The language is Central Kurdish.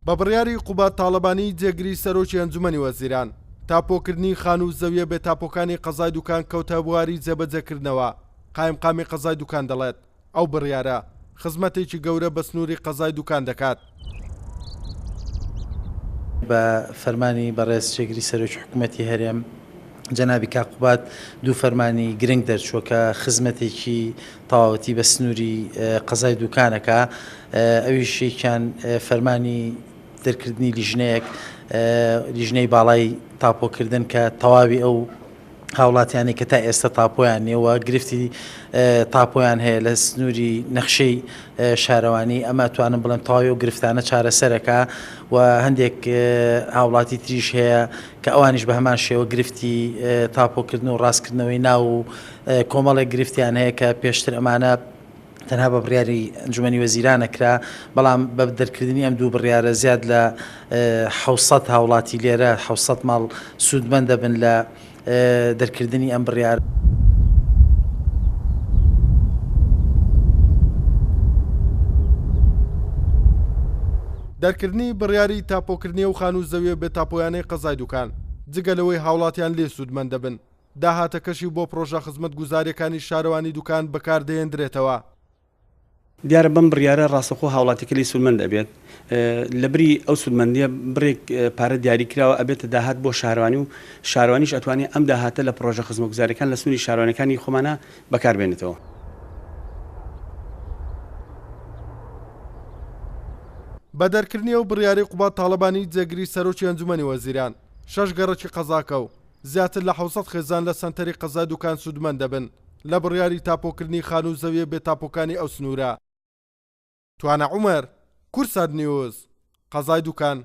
بە بڕیاری قوبات تاڵەبانی جێگری سەرۆکی ئەنجومەنی وەزیران تاپۆکردنی خان و زەویە بێ تاپۆکانی قەزای دوکان کەوتە بواری جێبەجێکردنەوە. قایمقامی قەزای دوکان دەڵێت ئەو بڕیارە خزمەتێکی گەورە بە سنووری قەزای دوکان دەکات. بە فەرمانی بەڕێز جێگری سەرۆکی حکوومەتی هەرێم جەنابی کاقوبات دوو فەرمانی گرنگ دەرچووە کە خزمەتێکی تەواوەتی بە سنووری قەزای دوکانەکە. ئەویشیان فەرمانی دەرکردنی لیژنەی باڵای تاپۆکردن کە تەواوی ئەو هاوڵاتیانی کە تا ئێستا تاپۆیان نێوە گرفتی تاپۆیان هەیە لە سنووری نەخشەی شارەوانی ئەمە توانم بڵێم تەواوی و گرفتانە چارەسەرەکە و هەندێک هاوڵاتی تریش هەیە کە ئەوانیش بە هەمان شێوە گرفتی تاپۆکردن و ڕاستکردنەوەی ناو و کۆمەڵێک گرفتیان هەیە کە پێشتر ئەمانە تەنها بە بڕیاری ئەنجومەنی وەزیرانەکرا، بەڵام بە دەرکردنی ئەم دوو بڕیارە زیاد لە 600 هاوڵاتی لێرە 600 ماڵ سوودمەند دەبن لە دەرکردنی ئەم بڕیار. دەرکردنی بڕیاری تاپۆکردنی و خان و زەویە بێ تاپۆیانەی قەزای دوکان جگەلەوەی هاوڵاتیان لێ سوودمەند دەبن داهاتەکەشی بۆ پرۆژە خزمەت گوزاریەکانی شارەوانی دوکان بەکاردەهێنرێتەوە. دیارە بەم بڕیارە ڕاستەخۆ هاوڵاتیەکە لی سوودمەند دەبێت لە بری ئەو سوودمەندیە بڕێک پارە دیاری کراوە ئەبێتە داهات بۆ شارەوانی و شارەوانیش ئەتوانێت ئەم داهاتە لە پرۆژە خزمەت گوزاریەکان لە سنووری شارەوانەکانی خۆمانە بەکاربێنێتەوە. بە دەرکردنی ئەو بڕیاری قوبات تاڵەبانی جێگری سەرۆکی ئەنجومەنی وەزیران 6 گەڕەکی قەزاکە و زیاتر لە 600 خێزان لە سەنتەری قەزای دوکان سوودمەند دەبن لە بڕیاری تاپۆکردنی خان و زەویە بێ تاپۆکانی ئەو سنوورە. توانە عومەر، کورسات نیوز، قەزای دوکان.